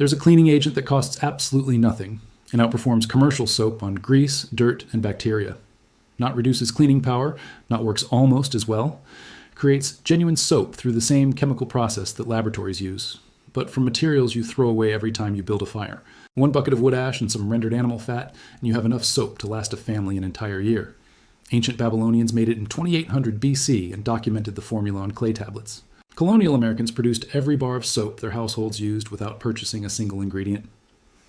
There's a cleaning agent that costs absolutely nothing and outperforms commercial soap on grease, dirt, and bacteria. Not reduces cleaning power, not works almost as well, creates genuine soap through the same chemical process that laboratories use, but from materials you throw away every time you build a fire. 1 bucket of wood ash and some rendered animal fat, and you have enough soap to last a family an entire year. Ancient Babylonians made it in 2800 BC and documented the formula on clay tablets. Colonial Americans produced every bar of soap their households used without purchasing a single ingredient.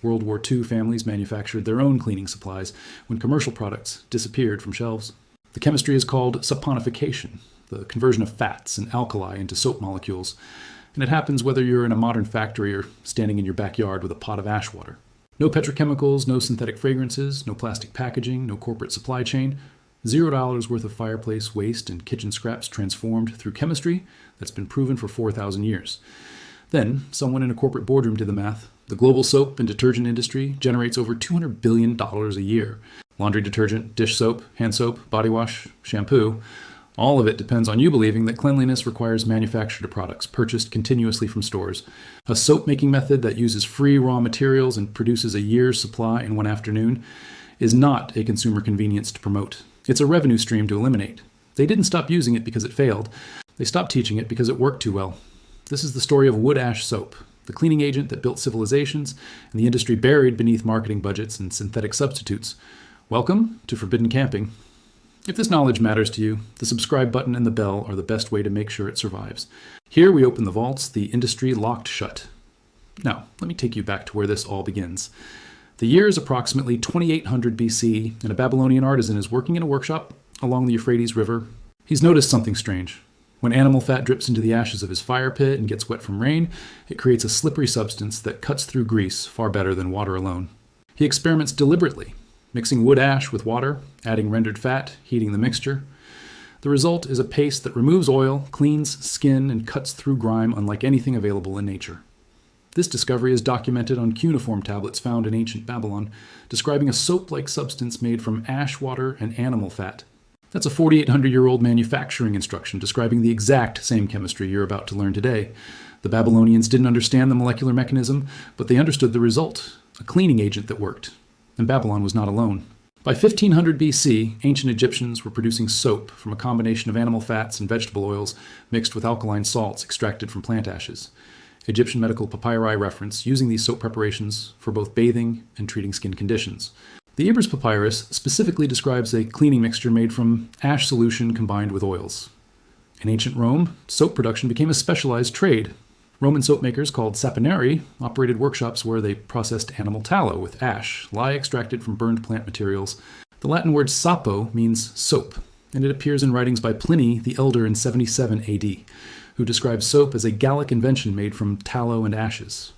World War II families manufactured their own cleaning supplies when commercial products disappeared from shelves. The chemistry is called saponification, the conversion of fats and alkali into soap molecules, and it happens whether you're in a modern factory or standing in your backyard with a pot of ash water. No petrochemicals, no synthetic fragrances, no plastic packaging, no corporate supply chain. $0 worth of fireplace waste and kitchen scraps transformed through chemistry that's been proven for 4,000 years. Then, someone in a corporate boardroom did the math. The global soap and detergent industry generates over $200 billion a year. Laundry detergent, dish soap, hand soap, body wash, shampoo. All of it depends on you believing that cleanliness requires manufactured products purchased continuously from stores. A soap-making method that uses free raw materials and produces a year's supply in one afternoon is not a consumer convenience to promote. It's a revenue stream to eliminate. They didn't stop using it because it failed. They stopped teaching it because it worked too well. This is the story of wood ash soap, the cleaning agent that built civilizations and the industry buried beneath marketing budgets and synthetic substitutes. Welcome to Forbidden Camping. If this knowledge matters to you, the subscribe button and the bell are the best way to make sure it survives. Here we open the vaults the industry locked shut. Now, let me take you back to where this all begins. The year is approximately 2800 BC, and a Babylonian artisan is working in a workshop along the Euphrates River. He's noticed something strange. When animal fat drips into the ashes of his fire pit and gets wet from rain, it creates a slippery substance that cuts through grease far better than water alone. He experiments deliberately, mixing wood ash with water, adding rendered fat, heating the mixture. The result is a paste that removes oil, cleans skin, and cuts through grime unlike anything available in nature. This discovery is documented on cuneiform tablets found in ancient Babylon, describing a soap-like substance made from ash water and animal fat. That's a 4,800-year-old manufacturing instruction describing the exact same chemistry you're about to learn today. The Babylonians didn't understand the molecular mechanism, but they understood the result, a cleaning agent that worked. And Babylon was not alone. By 1500 BC, ancient Egyptians were producing soap from a combination of animal fats and vegetable oils mixed with alkaline salts extracted from plant ashes. Egyptian medical papyri reference using these soap preparations for both bathing and treating skin conditions. The Ebers Papyrus specifically describes a cleaning mixture made from ash solution combined with oils. In ancient Rome, soap production became a specialized trade. Roman soap makers called saponari operated workshops where they processed animal tallow with ash, lye extracted from burned plant materials. The Latin word sapo means soap, and it appears in writings by Pliny the Elder in 77 AD, who describes soap as a Gallic invention made from tallow and ashes.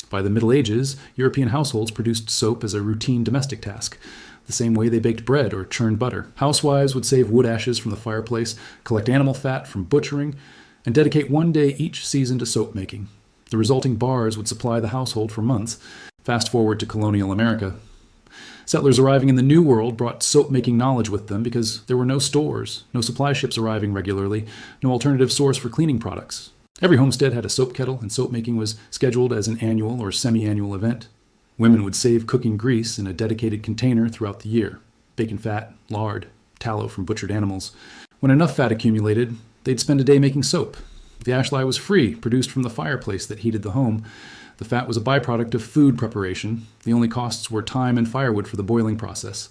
By the Middle Ages, European households produced soap as a routine domestic task, the same way they baked bread or churned butter. Housewives would save wood ashes from the fireplace, collect animal fat from butchering, and dedicate one day each season to soap making. The resulting bars would supply the household for months. Fast forward to colonial America. Settlers arriving in the New World brought soap-making knowledge with them because there were no stores, no supply ships arriving regularly, no alternative source for cleaning products. Every homestead had a soap kettle, and soap making was scheduled as an annual or semi-annual event. Women would save cooking grease in a dedicated container throughout the year. Bacon fat, lard, tallow from butchered animals. When enough fat accumulated, they'd spend a day making soap. The ash lye was free, produced from the fireplace that heated the home. The fat was a byproduct of food preparation. The only costs were time and firewood for the boiling process.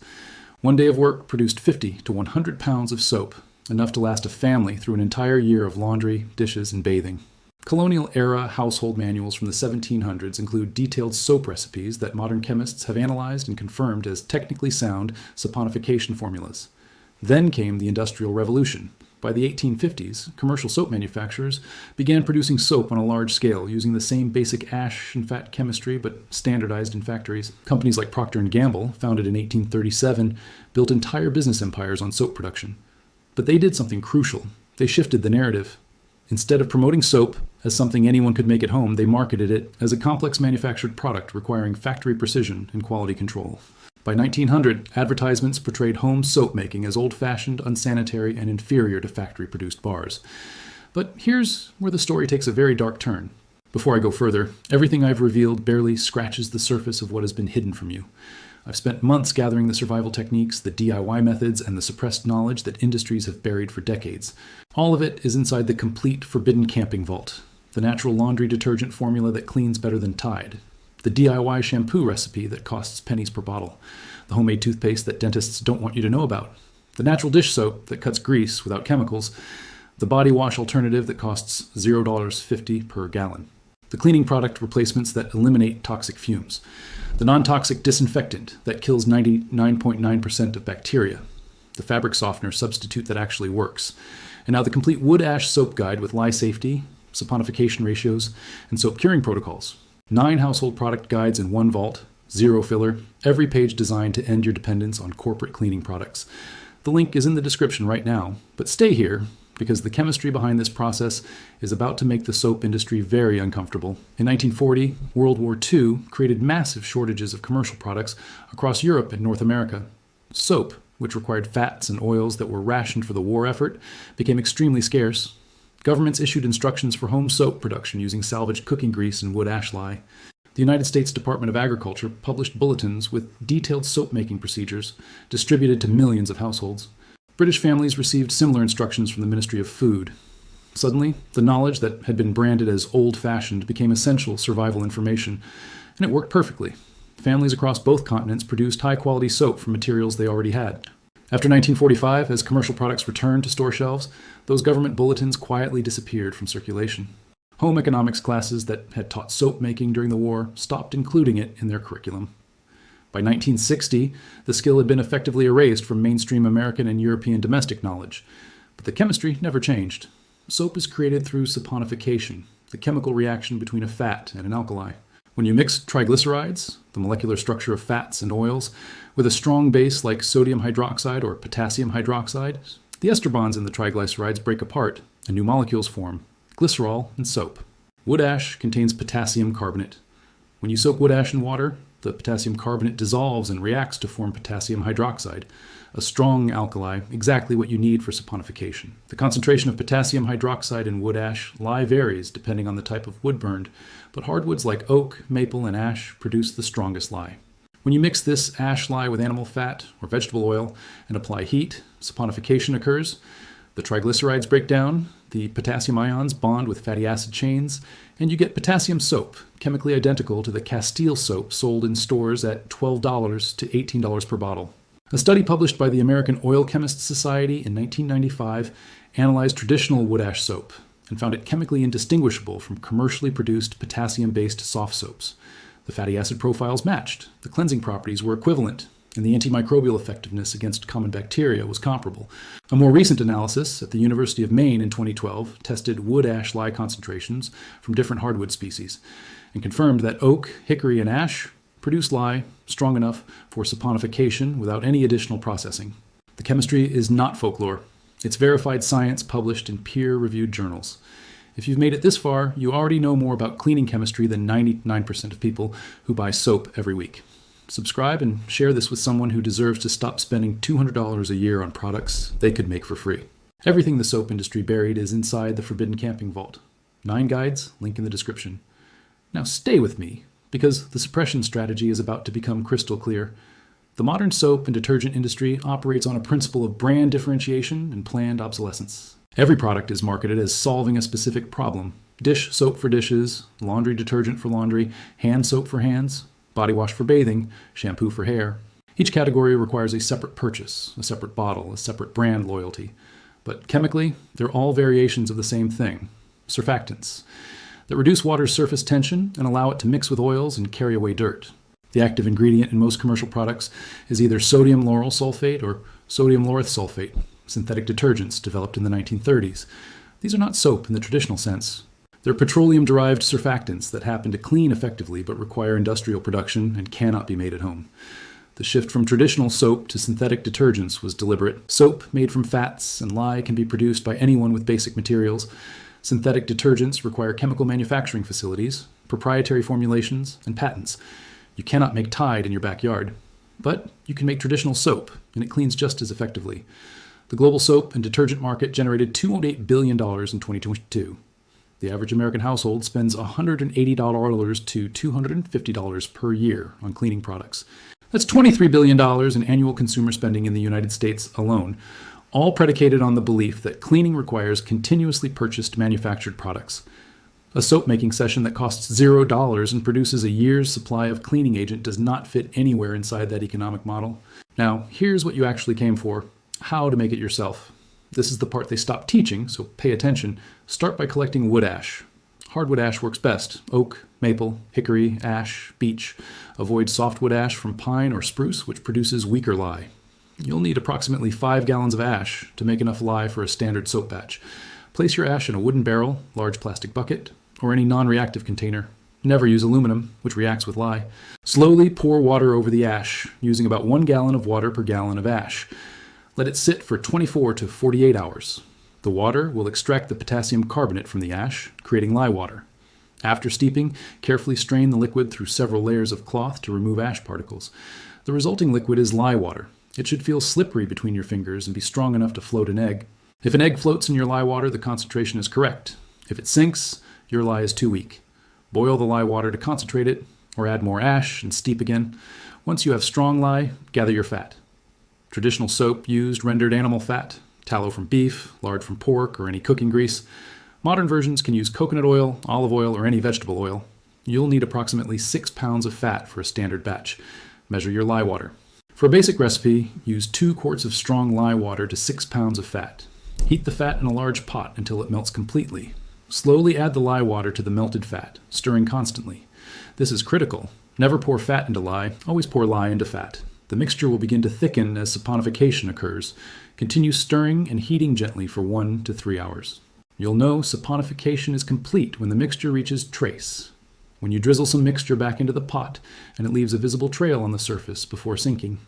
One day of work produced 50 to 100 pounds of soap, enough to last a family through an entire year of laundry, dishes, and bathing. Colonial-era household manuals from the 1700s include detailed soap recipes that modern chemists have analyzed and confirmed as technically sound saponification formulas. Then came the Industrial Revolution. By the 1850s, commercial soap manufacturers began producing soap on a large scale using the same basic ash and fat chemistry but standardized in factories. Companies like Procter & Gamble, founded in 1837, built entire business empires on soap production. But they did something crucial. They shifted the narrative. Instead of promoting soap as something anyone could make at home, they marketed it as a complex manufactured product requiring factory precision and quality control. By 1900, advertisements portrayed home soap making as old-fashioned, unsanitary, and inferior to factory-produced bars. But here's where the story takes a very dark turn. Before I go further, everything I've revealed barely scratches the surface of what has been hidden from you. I've spent months gathering the survival techniques, the DIY methods, and the suppressed knowledge that industries have buried for decades. All of it is inside the complete forbidden camping vault. The natural laundry detergent formula that cleans better than Tide. The DIY shampoo recipe that costs pennies per bottle. The homemade toothpaste that dentists don't want you to know about. The natural dish soap that cuts grease without chemicals. The body wash alternative that costs $0.50 per gallon. The cleaning product replacements that eliminate toxic fumes. The non-toxic disinfectant that kills 99.9% of bacteria. The fabric softener substitute that actually works. And now the complete wood ash soap guide with lye safety, saponification ratios, and soap curing protocols. 9 household product guides in one vault, 0 filler, every page designed to end your dependence on corporate cleaning products. The link is in the description right now, but stay here because the chemistry behind this process is about to make the soap industry very uncomfortable. In 1940, World War II created massive shortages of commercial products across Europe and North America. Soap, which required fats and oils that were rationed for the war effort, became extremely scarce. Governments issued instructions for home soap production using salvaged cooking grease and wood ash lye. The United States Department of Agriculture published bulletins with detailed soap-making procedures distributed to millions of households. British families received similar instructions from the Ministry of Food. Suddenly, the knowledge that had been branded as old-fashioned became essential survival information, and it worked perfectly. Families across both continents produced high-quality soap from materials they already had. After 1945, as commercial products returned to store shelves, those government bulletins quietly disappeared from circulation. Home economics classes that had taught soap making during the war stopped including it in their curriculum. By 1960, the skill had been effectively erased from mainstream American and European domestic knowledge, but the chemistry never changed. Soap is created through saponification, the chemical reaction between a fat and an alkali. When you mix triglycerides, the molecular structure of fats and oils, with a strong base like sodium hydroxide or potassium hydroxide, the ester bonds in the triglycerides break apart and new molecules form, glycerol and soap. Wood ash contains potassium carbonate. When you soak wood ash in water, the potassium carbonate dissolves and reacts to form potassium hydroxide, a strong alkali, exactly what you need for saponification. The concentration of potassium hydroxide in wood ash lye varies depending on the type of wood burned, but hardwoods like oak, maple, and ash produce the strongest lye. When you mix this ash lye with animal fat or vegetable oil and apply heat, saponification occurs. The triglycerides break down, the potassium ions bond with fatty acid chains, and you get potassium soap, chemically identical to the Castile soap sold in stores at $12 to $18 per bottle. A study published by the American Oil Chemists Society in 1995 analyzed traditional wood ash soap and found it chemically indistinguishable from commercially produced potassium-based soft soaps. The fatty acid profiles matched, the cleansing properties were equivalent, and the antimicrobial effectiveness against common bacteria was comparable. A more recent analysis at the University of Maine in 2012 tested wood ash lye concentrations from different hardwood species and confirmed that oak, hickory, and ash produce lye strong enough for saponification without any additional processing. The chemistry is not folklore. It's verified science published in peer-reviewed journals. If you've made it this far, you already know more about cleaning chemistry than 99% of people who buy soap every week. Subscribe and share this with someone who deserves to stop spending $200 a year on products they could make for free. Everything the soap industry buried is inside the Forbidden Camping Vault. 9 guides, link in the description. Now stay with me, because the suppression strategy is about to become crystal clear. The modern soap and detergent industry operates on a principle of brand differentiation and planned obsolescence. Every product is marketed as solving a specific problem. Dish soap for dishes, laundry detergent for laundry, hand soap for hands, body wash for bathing, shampoo for hair. Each category requires a separate purchase, a separate bottle, a separate brand loyalty. But chemically, they're all variations of the same thing, surfactants, that reduce water's surface tension and allow it to mix with oils and carry away dirt. The active ingredient in most commercial products is either sodium lauryl sulfate or sodium laureth sulfate, synthetic detergents developed in the 1930s. These are not soap in the traditional sense. They're petroleum-derived surfactants that happen to clean effectively but require industrial production and cannot be made at home. The shift from traditional soap to synthetic detergents was deliberate. Soap made from fats and lye can be produced by anyone with basic materials. Synthetic detergents require chemical manufacturing facilities, proprietary formulations, and patents. You cannot make Tide in your backyard. But you can make traditional soap, and it cleans just as effectively. The global soap and detergent market generated $2.8 billion in 2022. The average American household spends $180 to $250 per year on cleaning products. That's $23 billion in annual consumer spending in the United States alone, all predicated on the belief that cleaning requires continuously purchased manufactured products. A soap-making session that costs $0 and produces a year's supply of cleaning agent does not fit anywhere inside that economic model. Now, here's what you actually came for: how to make it yourself. This is the part they stopped teaching, so pay attention. Start by collecting wood ash. Hardwood ash works best: oak, maple, hickory, ash, beech. Avoid softwood ash from pine or spruce, which produces weaker lye. You'll need approximately 5 gallons of ash to make enough lye for a standard soap batch. Place your ash in a wooden barrel, large plastic bucket, or any non-reactive container. Never use aluminum, which reacts with lye. Slowly pour water over the ash, using about 1 gallon of water per gallon of ash. Let it sit for 24 to 48 hours. The water will extract the potassium carbonate from the ash, creating lye water. After steeping, carefully strain the liquid through several layers of cloth to remove ash particles. The resulting liquid is lye water. It should feel slippery between your fingers and be strong enough to float an egg. If an egg floats in your lye water, the concentration is correct. If it sinks, your lye is too weak. Boil the lye water to concentrate it, or add more ash and steep again. Once you have strong lye, gather your fat. Traditional soap used rendered animal fat, tallow from beef, lard from pork, or any cooking grease. Modern versions can use coconut oil, olive oil, or any vegetable oil. You'll need approximately 6 pounds of fat for a standard batch. Measure your lye water. For a basic recipe, use 2 quarts of strong lye water to 6 pounds of fat. Heat the fat in a large pot until it melts completely. Slowly add the lye water to the melted fat, stirring constantly. This is critical. Never pour fat into lye, always pour lye into fat. The mixture will begin to thicken as saponification occurs. Continue stirring and heating gently for 1 to 3 hours. You'll know saponification is complete when the mixture reaches trace. When you drizzle some mixture back into the pot and it leaves a visible trail on the surface before sinking.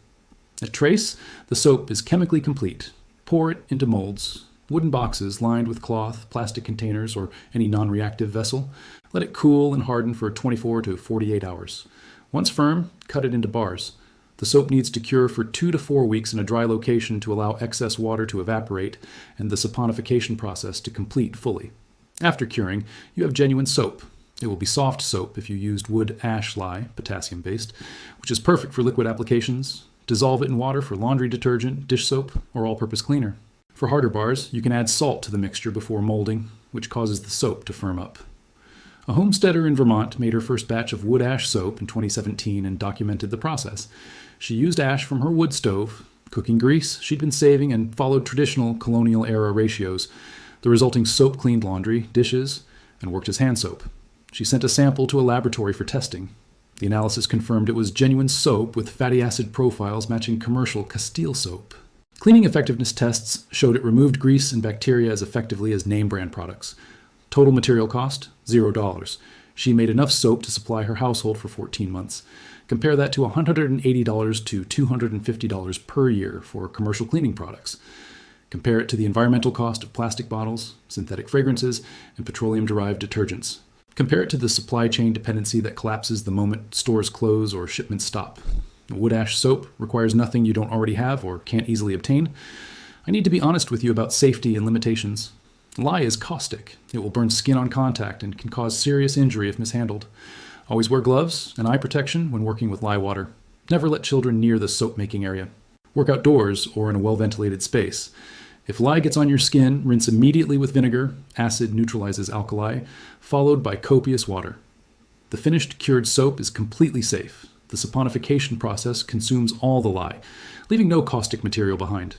At trace, the soap is chemically complete. Pour it into molds. Wooden boxes lined with cloth, plastic containers, or any non-reactive vessel. Let it cool and harden for 24 to 48 hours. Once firm, cut it into bars. The soap needs to cure for 2 to 4 weeks in a dry location to allow excess water to evaporate and the saponification process to complete fully. After curing, you have genuine soap. It will be soft soap if you used wood ash lye, potassium-based, which is perfect for liquid applications. Dissolve it in water for laundry detergent, dish soap, or all-purpose cleaner. For harder bars, you can add salt to the mixture before molding, which causes the soap to firm up. A homesteader in Vermont made her first batch of wood ash soap in 2017 and documented the process. She used ash from her wood stove, cooking grease she'd been saving, and followed traditional colonial-era ratios. The resulting soap cleaned laundry, dishes, and worked as hand soap. She sent a sample to a laboratory for testing. The analysis confirmed it was genuine soap with fatty acid profiles matching commercial Castile soap. Cleaning effectiveness tests showed it removed grease and bacteria as effectively as name-brand products. Total material cost, $0. She made enough soap to supply her household for 14 months. Compare that to $180 to $250 per year for commercial cleaning products. Compare it to the environmental cost of plastic bottles, synthetic fragrances, and petroleum-derived detergents. Compare it to the supply chain dependency that collapses the moment stores close or shipments stop. Wood ash soap requires nothing you don't already have or can't easily obtain. I need to be honest with you about safety and limitations. Lye is caustic. It will burn skin on contact and can cause serious injury if mishandled. Always wear gloves and eye protection when working with lye water. Never let children near the soap-making area. Work outdoors or in a well-ventilated space. If lye gets on your skin, rinse immediately with vinegar. Acid neutralizes alkali, followed by copious water. The finished cured soap is completely safe. The saponification process consumes all the lye, leaving no caustic material behind.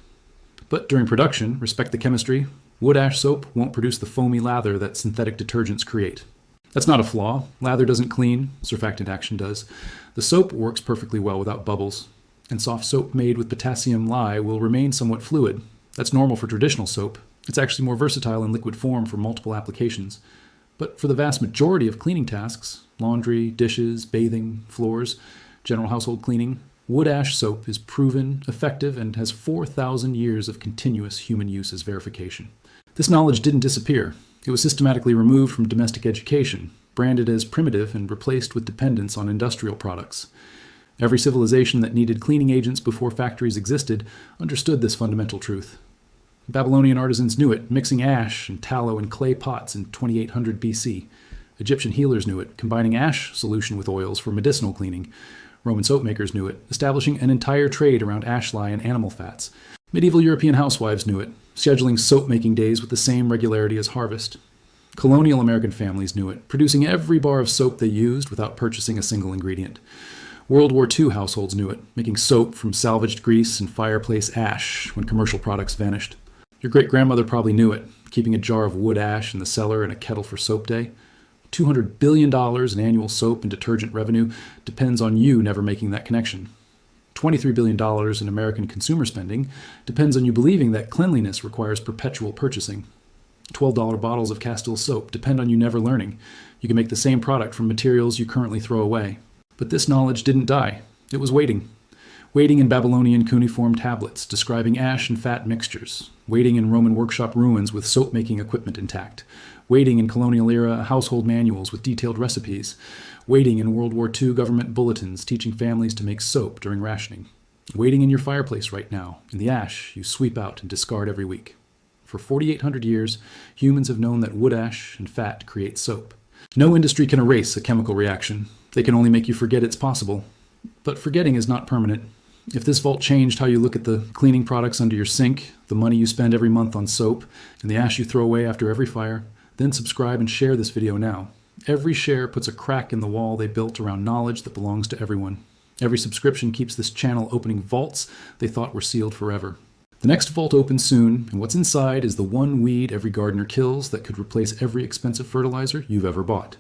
But during production, respect the chemistry. Wood ash soap won't produce the foamy lather that synthetic detergents create. That's not a flaw. Lather doesn't clean, surfactant action does. The soap works perfectly well without bubbles, and soft soap made with potassium lye will remain somewhat fluid. That's normal for traditional soap. It's actually more versatile in liquid form for multiple applications. But for the vast majority of cleaning tasks, laundry, dishes, bathing, floors, general household cleaning, wood ash soap is proven, effective, and has 4,000 years of continuous human use as verification. This knowledge didn't disappear. It was systematically removed from domestic education, branded as primitive, and replaced with dependence on industrial products. Every civilization that needed cleaning agents before factories existed understood this fundamental truth. Babylonian artisans knew it, mixing ash and tallow in clay pots in 2800 BC. Egyptian healers knew it, combining ash solution with oils for medicinal cleaning. Roman soap makers knew it, establishing an entire trade around ash lye and animal fats. Medieval European housewives knew it, scheduling soap-making days with the same regularity as harvest. Colonial American families knew it, producing every bar of soap they used without purchasing a single ingredient. World War II households knew it, making soap from salvaged grease and fireplace ash when commercial products vanished. Your great-grandmother probably knew it, keeping a jar of wood ash in the cellar and a kettle for soap day. $200 billion in annual soap and detergent revenue depends on you never making that connection. $23 billion in American consumer spending depends on you believing that cleanliness requires perpetual purchasing. $12 bottles of Castile soap depend on you never learning. You can make the same product from materials you currently throw away. But this knowledge didn't die. It was waiting. Waiting in Babylonian cuneiform tablets describing ash and fat mixtures. Waiting in Roman workshop ruins with soap-making equipment intact. Waiting in colonial-era household manuals with detailed recipes. Waiting in World War II government bulletins teaching families to make soap during rationing. Waiting in your fireplace right now, in the ash you sweep out and discard every week. For 4,800 years, humans have known that wood ash and fat create soap. No industry can erase a chemical reaction. They can only make you forget it's possible. But forgetting is not permanent. If this vault changed how you look at the cleaning products under your sink, the money you spend every month on soap, and the ash you throw away after every fire, then subscribe and share this video now. Every share puts a crack in the wall they built around knowledge that belongs to everyone. Every subscription keeps this channel opening vaults they thought were sealed forever. The next vault opens soon, and what's inside is the one weed every gardener kills that could replace every expensive fertilizer you've ever bought.